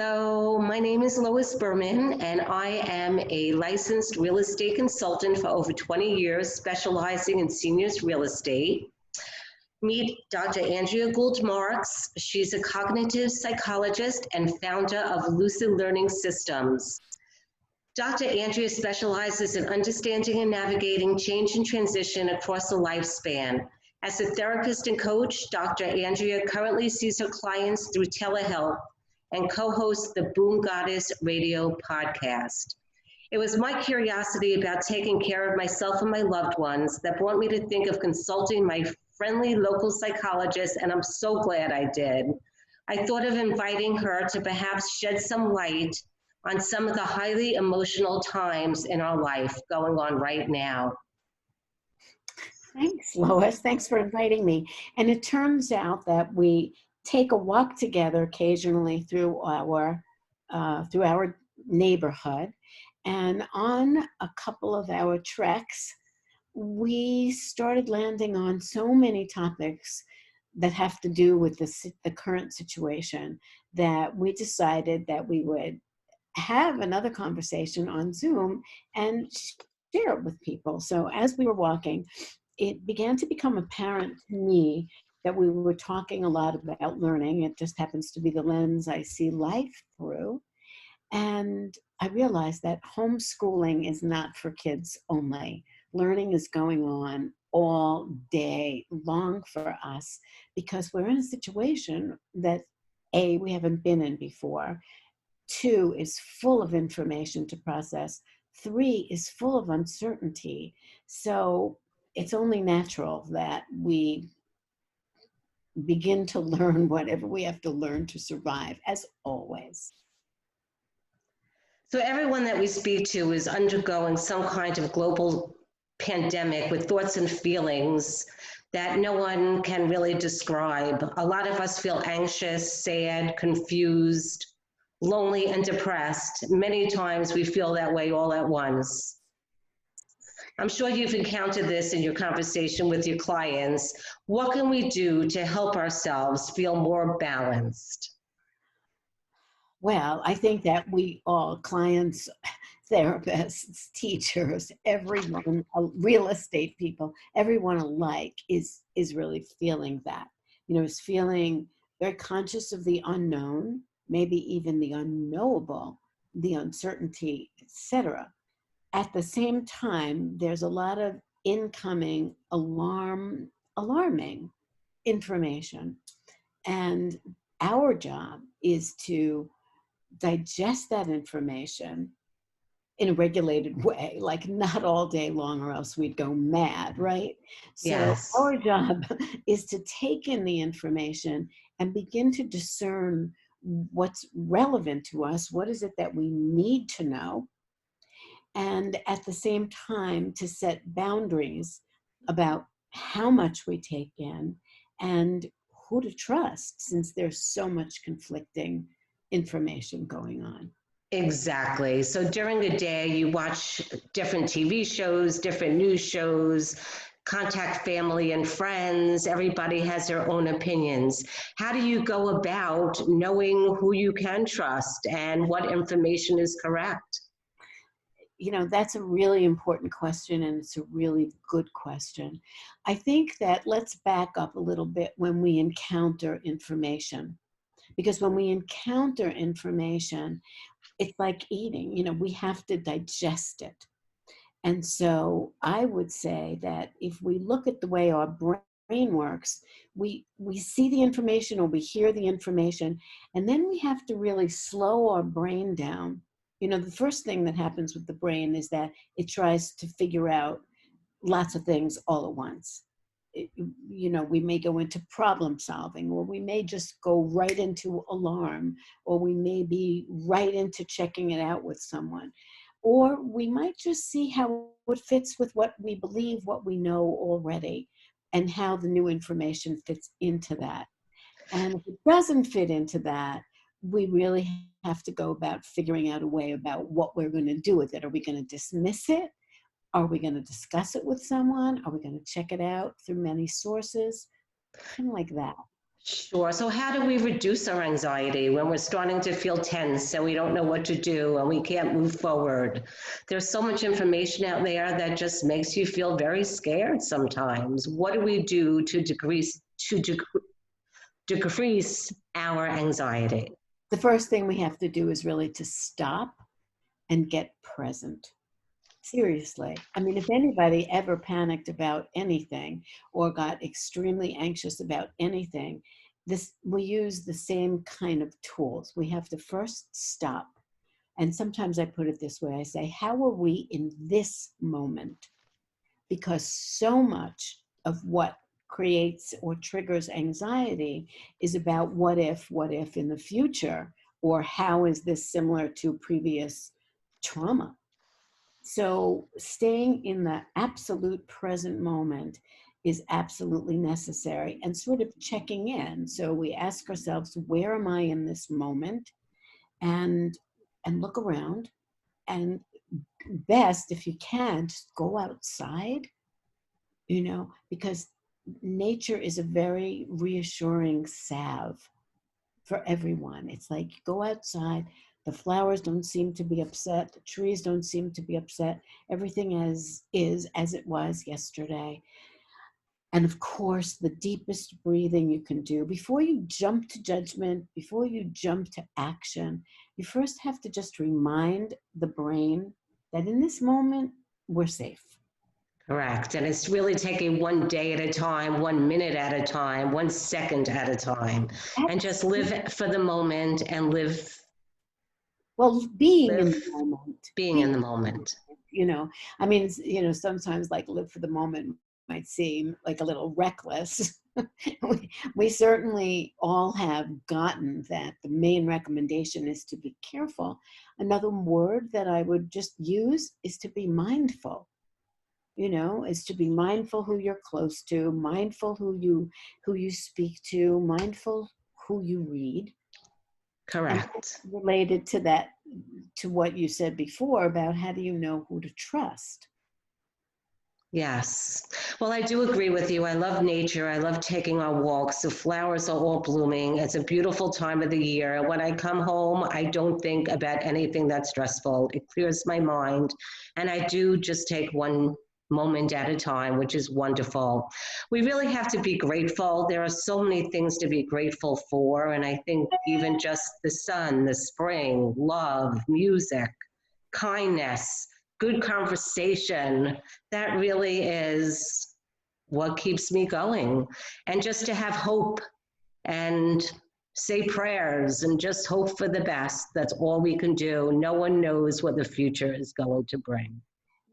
Hello, my name is Lois Berman, and I am a licensed real estate consultant for over 20 years, specializing in seniors real estate. Meet Dr. Andrea Gould Marks. She's a cognitive psychologist and founder of Lucid Learning Systems. Dr. Andrea specializes in understanding and navigating change and transition across the lifespan. As a therapist and coach, Dr. Andrea currently sees her clients through telehealth and co-hosts the Boom Goddess radio podcast. It was my curiosity about taking care of myself and my loved ones that brought me to think of consulting my friendly local psychologist, and I'm so glad I did. I thought of inviting her to perhaps shed some light on some of the highly emotional times in our life going on right now. Thanks, Lois. Thanks for inviting me. And it turns out that we take a walk together occasionally through our neighborhood. And on a couple of our treks, we started landing on so many topics that have to do with the current situation that we decided that we would have another conversation on Zoom and share it with people. So as we were walking, it began to become apparent to me that we were talking a lot about learning. It just happens to be the lens I see life through. And I realized that homeschooling is not for kids only. Learning is going on all day long for us because we're in a situation that A, we haven't been in before. 2, is full of information to process. 3, is full of uncertainty. So it's only natural that we begin to learn whatever we have to learn to survive, as always. So everyone that we speak to is undergoing some kind of global pandemic with thoughts and feelings that no one can really describe. A lot of us feel anxious, sad, confused, lonely, and depressed. Many times we feel that way all at once. I'm sure you've encountered this in your conversation with your clients. What can we do to help ourselves feel more balanced? Well, I think that we all, clients, therapists, teachers, everyone, real estate people, everyone alike is really feeling that. Is feeling very conscious of the unknown, maybe even the unknowable, the uncertainty, etc. At the same time, there's a lot of incoming alarming information. And our job is to digest that information in a regulated way, like not all day long or else we'd go mad, right? So Yes. Our job is to take in the information and begin to discern what's relevant to us, what is it that we need to know, and at the same time to set boundaries about how much we take in and who to trust, since there's so much conflicting information going on. Exactly. So during the day, you watch different TV shows, different news shows, contact family and friends. Everybody has their own opinions. How do you go about knowing who you can trust and what information is correct? That's a really important question, and it's a really good question. I think that let's back up a little bit when we encounter information. Because when we encounter information, it's like eating, we have to digest it. And so I would say that if we look at the way our brain works, we see the information or we hear the information, and then we have to really slow our brain down. The first thing that happens with the brain is that it tries to figure out lots of things all at once. We may go into problem solving, or we may just go right into alarm, or we may be right into checking it out with someone. Or we might just see how it fits with what we believe, what we know already, and how the new information fits into that. And if it doesn't fit into that, we really have to go about figuring out a way about what we're going to do with it. Are we going to dismiss it? Are we going to discuss it with someone? Are we going to check it out through many sources? Kind of like that. Sure. So how do we reduce our anxiety when we're starting to feel tense and we don't know what to do and we can't move forward? There's so much information out there that just makes you feel very scared sometimes. What do we do to decrease our anxiety? The first thing we have to do is really to stop and get present. Seriously. I mean, if anybody ever panicked about anything or got extremely anxious about anything, we use the same kind of tools. We have to first stop. And sometimes I put it this way, I say, how are we in this moment? Because so much of what creates or triggers anxiety is about what if in the future, or how is this similar to previous trauma? So staying in the absolute present moment is absolutely necessary, and sort of checking in. So we ask ourselves, where am I in this moment? And look around, and best if you can, just go outside, because nature is a very reassuring salve for everyone. It's like, go outside, the flowers don't seem to be upset, the trees don't seem to be upset, everything is as it was yesterday. And of course, the deepest breathing you can do before you jump to judgment, before you jump to action, you first have to just remind the brain that in this moment, we're safe. Correct. And it's really taking one day at a time, 1 minute at a time, 1 second at a time, and just live for the moment and Well, being in live the moment, being in the moment. you know, I mean, sometimes like live for the moment might seem like a little reckless. we certainly all have gotten that the main recommendation is to be careful. Another word that I would just use is to be mindful. Is to be mindful who you're close to, mindful who you speak to, mindful who you read. And Correct. related to that, to what you said before about how do you know who to trust? Yes. Well, I do agree with you. I love nature. I love taking our walks. The flowers are all blooming. It's a beautiful time of the year. When I come home, I don't think about anything that's stressful. It clears my mind. And I do just take one moment at a time, which is wonderful. We really have to be grateful. There are so many things to be grateful for. And I think even just the sun, the spring, love, music, kindness, good conversation, that really is what keeps me going. And just to have hope and say prayers and just hope for the best. That's all we can do. No one knows what the future is going to bring.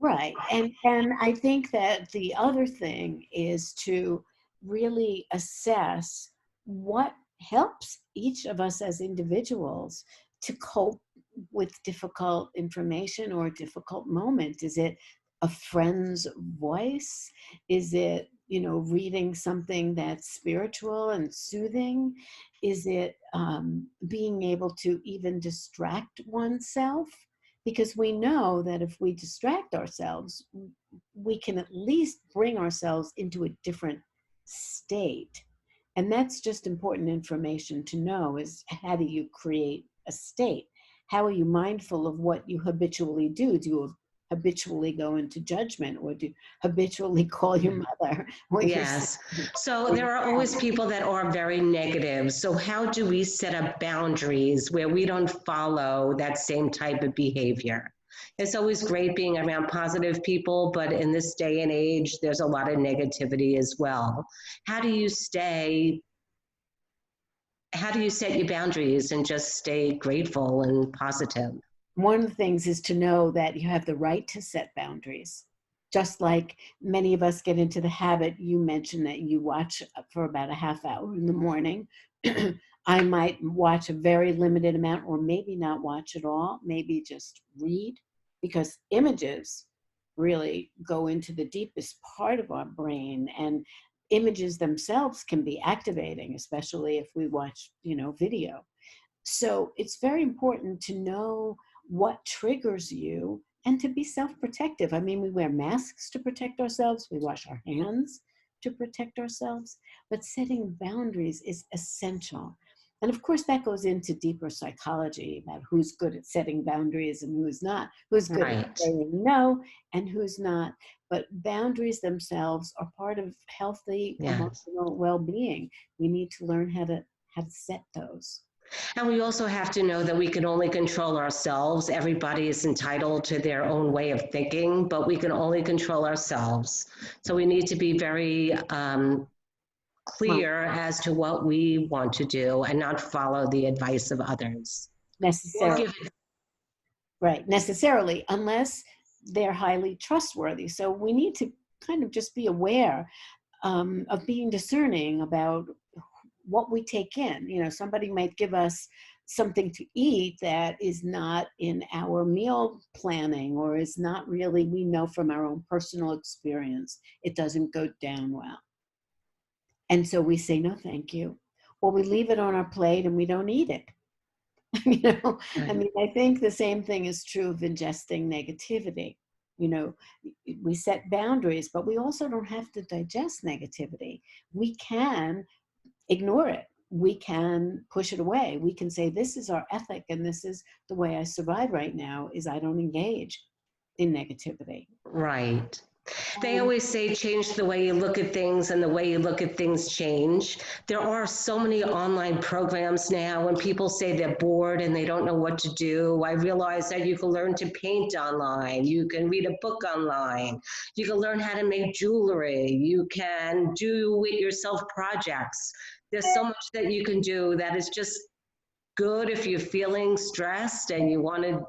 Right. And I think that the other thing is to really assess what helps each of us as individuals to cope with difficult information or a difficult moment. Is it a friend's voice? Is it, reading something that's spiritual and soothing? Is it being able to even distract oneself? Because we know that if we distract ourselves, we can at least bring ourselves into a different state. And that's just important information to know, is how do you create a state? How are you mindful of what you habitually do? Do you habitually go into judgment, or do you habitually call your mother? Yes. So there are always people that are very negative. So how do we set up boundaries where we don't follow that same type of behavior? It's always great being around positive people, but in this day and age, there's a lot of negativity as well. How do you set your boundaries and just stay grateful and positive? One of the things is to know that you have the right to set boundaries. Just like many of us get into the habit, you mentioned that you watch for about a half hour in the morning. I might watch a very limited amount, or maybe not watch at all, maybe just read, because images really go into the deepest part of our brain, and images themselves can be activating, especially if we watch, video. So it's very important to know what triggers you and to be self-protective. I mean, we wear masks to protect ourselves. We wash our hands to protect ourselves, but setting boundaries is essential. And of course, that goes into deeper psychology about who's good at setting boundaries and who's not, who's good at Right. saying no and who's not. But boundaries themselves are part of healthy Yes. emotional well-being. We need to learn how to set those. And we also have to know that we can only control ourselves. Everybody is entitled to their own way of thinking, but we can only control ourselves. So we need to be very Well, clear as to what we want to do and not follow the advice of others. Or necessarily, give it. right, necessarily, unless they're highly trustworthy. So we need to kind of just be aware of being discerning about what we take in. You know, somebody might give us something to eat that is not in our meal planning or is not really, we know from our own personal experience, it doesn't go down well. And so we say, no, thank you. Or we leave it on our plate and we don't eat it. You know, I Right. mean, I think the same thing is true of ingesting negativity. You know, we set boundaries, but we also don't have to digest negativity. We can ignore it. We can push it away. We can say, this is our ethic and this is the way I survive right now, is I don't engage in negativity. Right. They And always say change the way you look at things, and the way you look at things change. There are so many online programs now when people say they're bored and they don't know what to do. I realize that you can learn to paint online, you can read a book online, you can learn how to make jewelry, you can do it yourself projects. There's so much that you can do that is just good if you're feeling stressed and you want to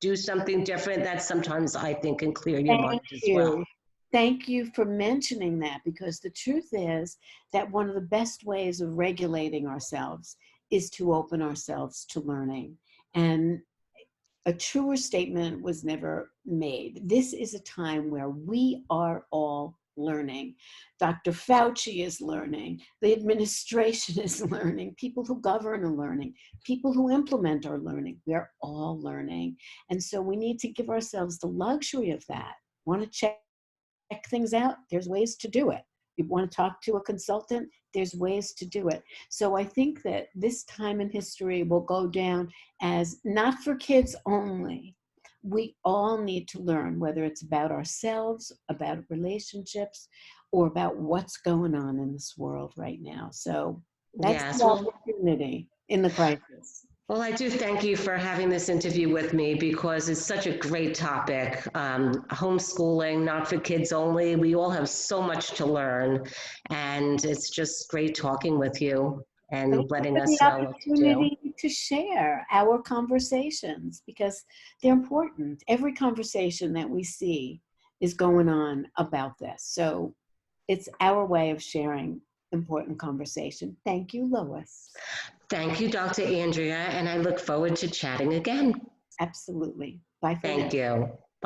do something different. That sometimes I think can clear your mind thank as well. you. Thank you for mentioning that, because the truth is that one of the best ways of regulating ourselves is to open ourselves to learning. And a truer statement was never made. This is a time where we are all learning. Dr. Fauci is learning. The administration is learning. People who govern are learning. People who implement are learning. We're all learning. And so we need to give ourselves the luxury of that. Want to check things out? There's ways to do it. You want to talk to a consultant? There's ways to do it. So I think that this time in history will go down as not for kids only. We all need to learn, whether it's about ourselves, about relationships, or about what's going on in this world right now. So that's Yes. the Well, opportunity in the crisis. well, I do thank you for having this interview with me because it's such a great topic. Homeschooling, not for kids only. We all have so much to learn, and it's just great talking with you and Thank you letting for the us know what to do. opportunity to share our conversations, because they're important. Every conversation that we see is going on about this. So it's our way of sharing important conversation. Thank you, Lois. Thank you, Dr. Andrea, and I look forward to chatting again. Absolutely. Bye for now. Thank you.